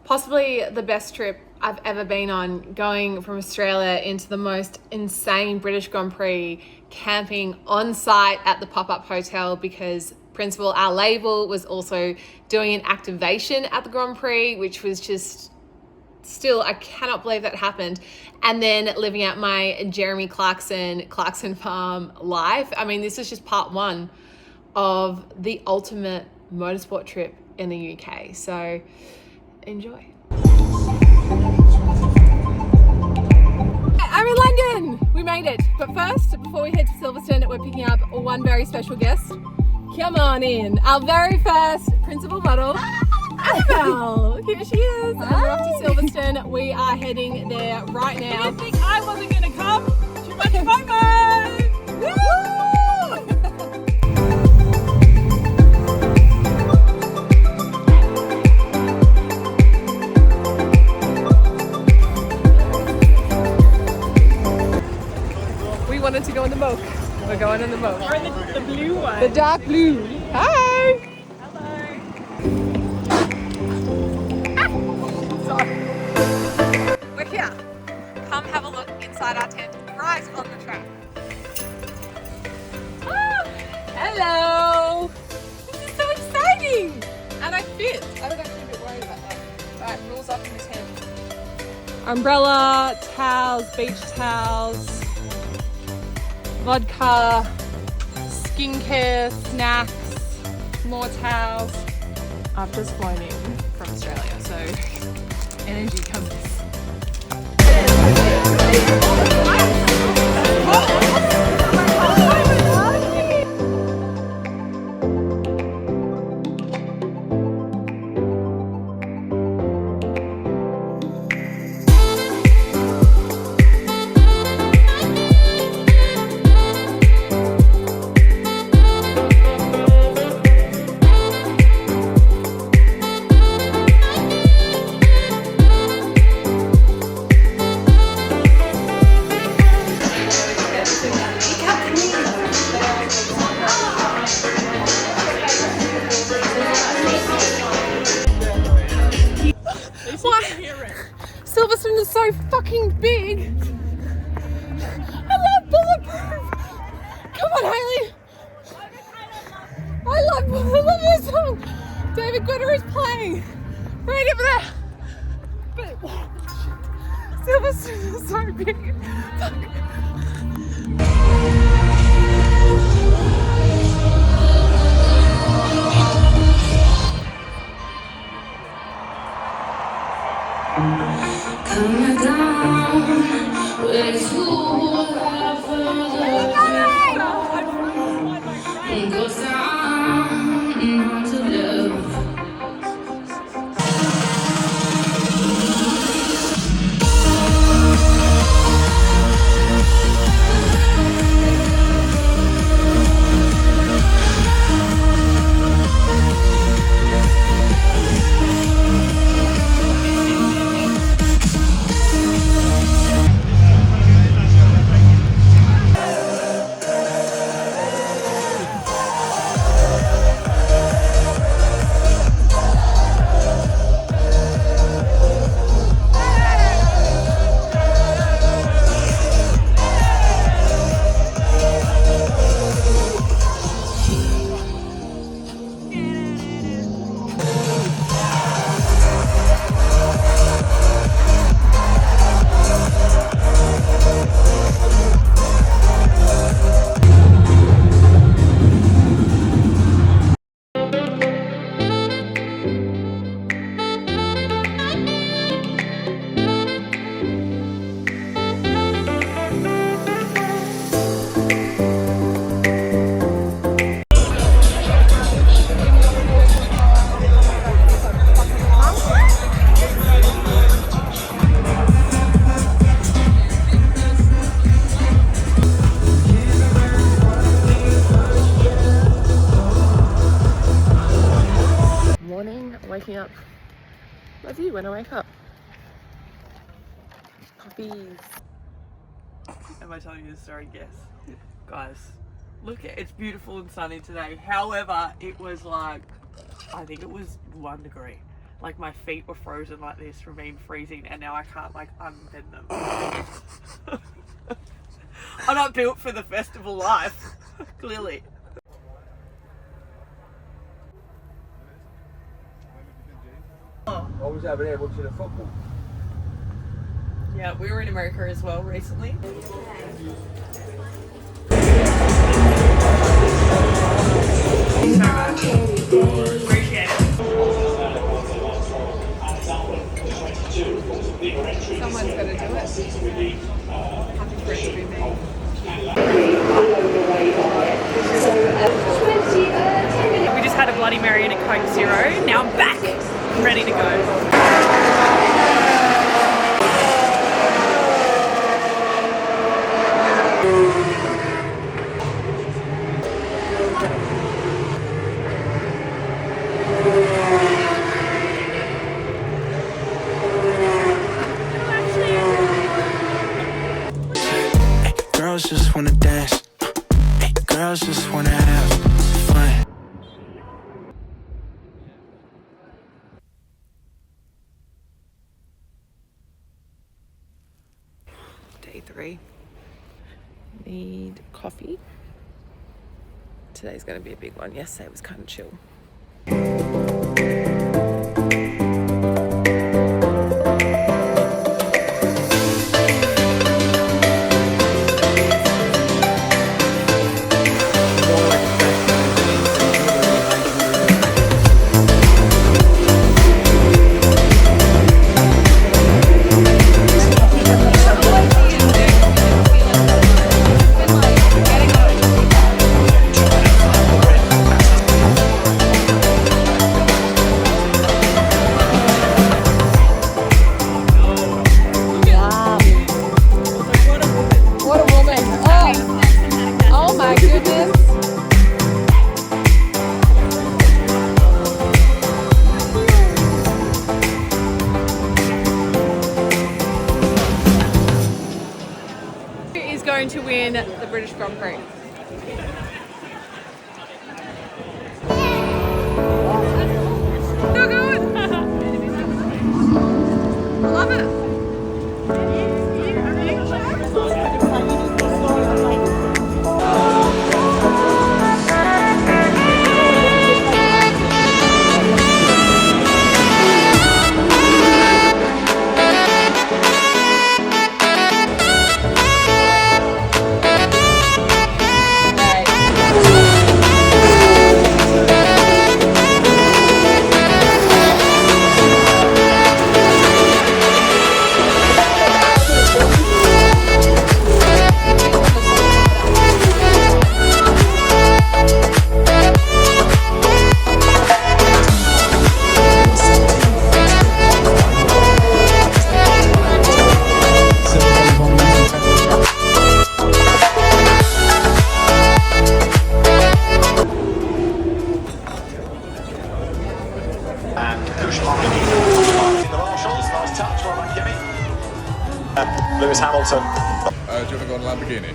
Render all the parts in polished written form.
possibly the best trip I've ever been on, going from Australia into the most insane British Grand Prix, camping on site at the pop-up hotel because Principal, our label, was also doing an activation at the Grand Prix, which was just still, I cannot believe that happened. And then living out my Jeremy Clarkson Farm life. I mean, this is just part one of the ultimate motorsport trip in the UK. So enjoy. I'm in London. We made it. But first, before we head to Silverstone, we're picking up one very special guest. Come on in. Our very first principal model, Annabelle. Here she is. And we're off to Silverstone. We are heading there right now. You didn't think I wasn't going to come? Too much FOMO! Woo! We wanted to go in the moat. We're going in the moat. Or the blue one. The dark blue. Hi! Hello. We're here. Come have a look inside our tent right on the track. Ah, hello! This is so exciting! And I fit. I don't actually a bit worried about that. Alright, rules up in the tent. Umbrella, towels, beach towels, vodka, skincare, snacks, more towels. I've just flown in from Australia, so energy comes. Silverstone is so fucking big. I love Bulletproof. Come on, Hayley. I love this song. David Guetta is playing right over there. But Silverstone is so big. Coming down with you, it goes down to love. Waking up. Love you when I wake up. Puppies. Am I telling you the story? Yes. Guys, look, it's beautiful and sunny today. However, it was like, I think it was 1 degree. like my feet were frozen like this from being freezing, and now I can't like unbend them. I'm not built for the festival life, clearly. I was over there watching the football. Yeah, we were in America as well recently. Thanks so much. Appreciate it. Someone's got to do it. Happy for it to be me. We just had a Bloody Mary and a Coke Zero. Now I'm back, ready to go. Girls just wanna dance. Girls just wanna have fun. Day 3. Need coffee. Today's going to be a big one. Yesterday was kind of chill. Going to win the British Grand Prix. So good! I love it! Lewis Hamilton. Do you want to go on Lamborghini?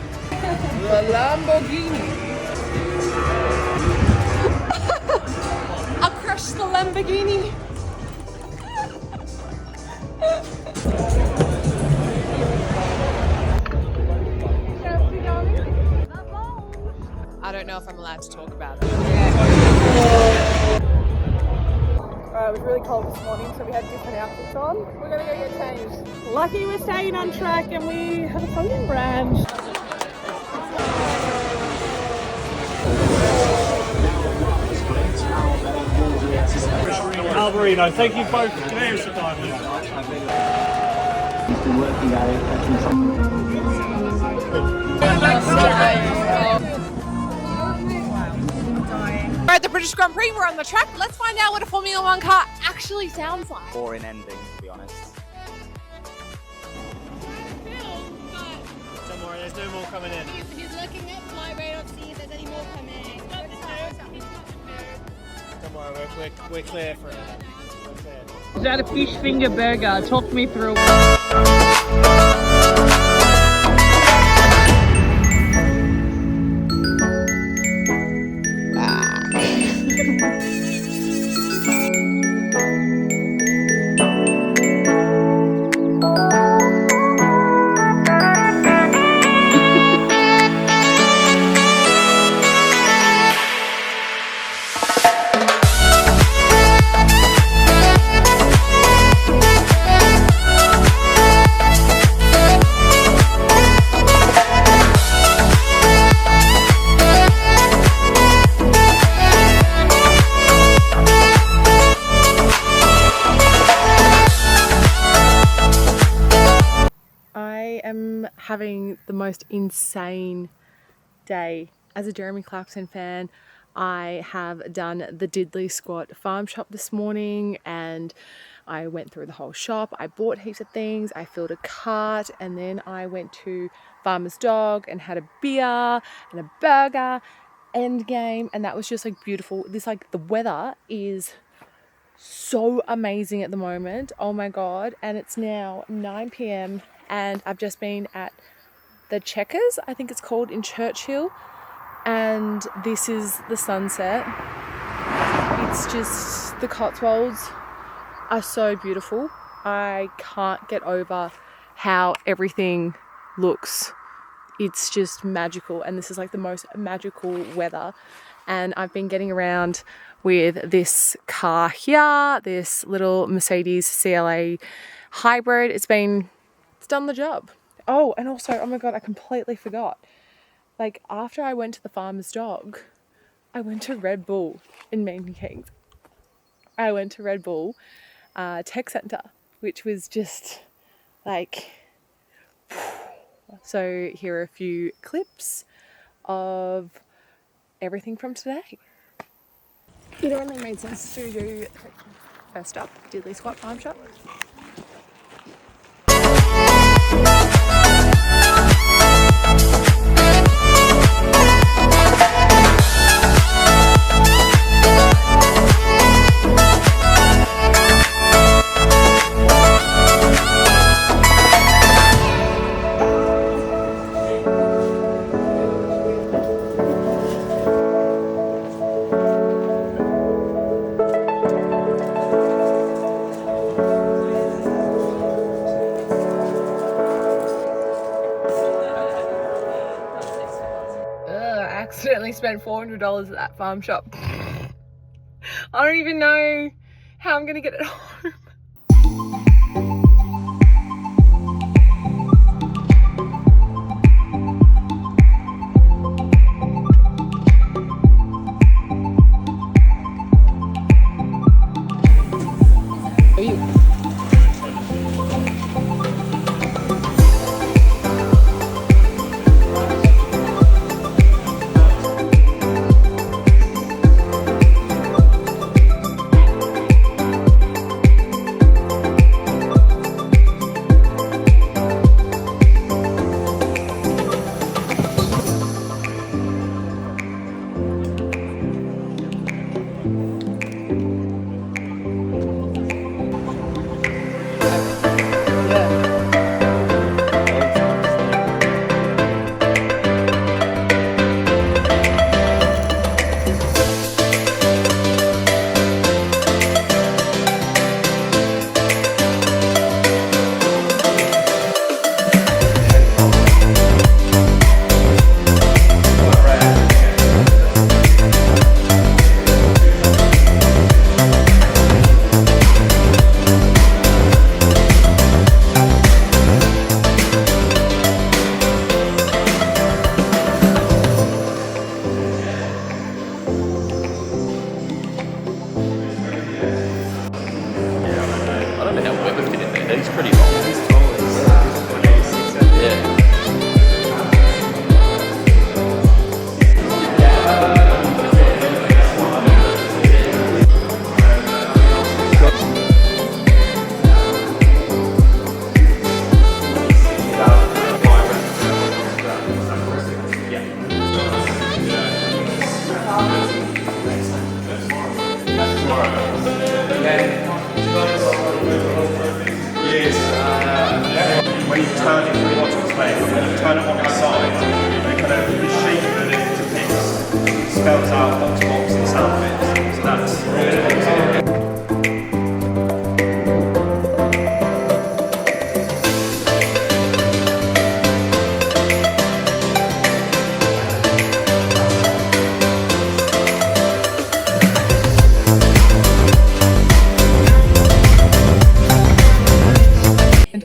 The Lamborghini. I'll crush the Lamborghini. I don't know if I'm allowed to talk about it. It was really cold this morning, so we had different outfits on. We're gonna go get changed. Lucky we're staying on track and we have a clothing brand. Alberino, thank you both very much for time. We're at the British Grand Prix, we're on the track. Let's find out what a Formula One car actually sounds like. Boring ending, to be honest. Don't worry, there's no more coming in. He's looking at fly radar to see if there's any more coming. Don't worry, we're clear for it. We're clear. Is that a fish finger burger? Talk me through. having the most insane day. As a Jeremy Clarkson fan, I have done the Diddley Squat farm shop this morning, and I went through the whole shop. I bought heaps of things, I filled a cart, and then I went to Farmer's Dog and had a beer and a burger, end game, and that was just like beautiful. This, like, the weather is so amazing at the moment. Oh my god. And it's now 9 p.m. and I've just been at the Checkers, I think it's called, in Churchill, and this is the sunset. It's just, the Cotswolds are so beautiful. I can't get over how everything looks. It's just magical, and this is like the most magical weather. And I've been getting around with this car here, this little Mercedes CLA hybrid. It's done the job. Oh, and also, oh my god, I completely forgot. Like, after I went to the Farmer's Dog, I went to Red Bull in Milton Keynes. I went to Red Bull Tech Centre, which was just like... So here are a few clips of everything from today. It only made sense to do, first up, Diddley Squat Farm Shop. Accidentally spent $400 at that farm shop. I don't even know how I'm gonna get it home. When you turn it, when you watch the play, when you turn it on its side, they kind of the shape of it into pieces spells out box and sound bits. So that's really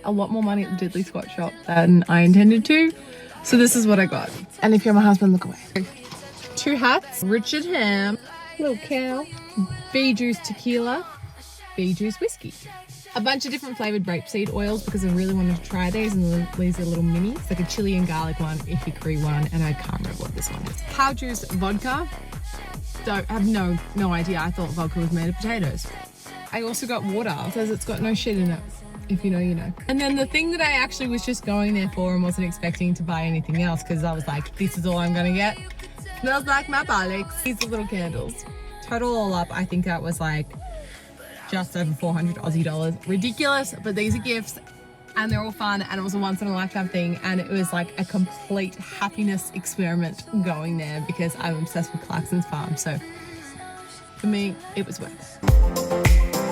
a lot more money at the Diddley Squat shop than I intended to, so this is what I got. And if you're my husband, look away. 2 hats, Richard Ham, little cow, Bee Juice tequila, Bee Juice whiskey, a bunch of different flavored rapeseed oils because I really wanted to try these, and these are little minis, like a chili and garlic one, a hickory one, and I can't remember what this one is. Cow juice vodka. I have no idea. I thought vodka was made of potatoes. I also got water. It says it's got no shit in it. If you know, you know. And then the thing that I actually was just going there for and wasn't expecting to buy anything else because I was like, this is all I'm gonna get. Smells like my bollocks. These are little candles. Total all up, I think that was like just over 400 Aussie dollars. Ridiculous, but these are gifts and they're all fun, and it was a once in a lifetime thing, and it was like a complete happiness experiment going there because I'm obsessed with Clarkson Farm. So for me, it was worth it.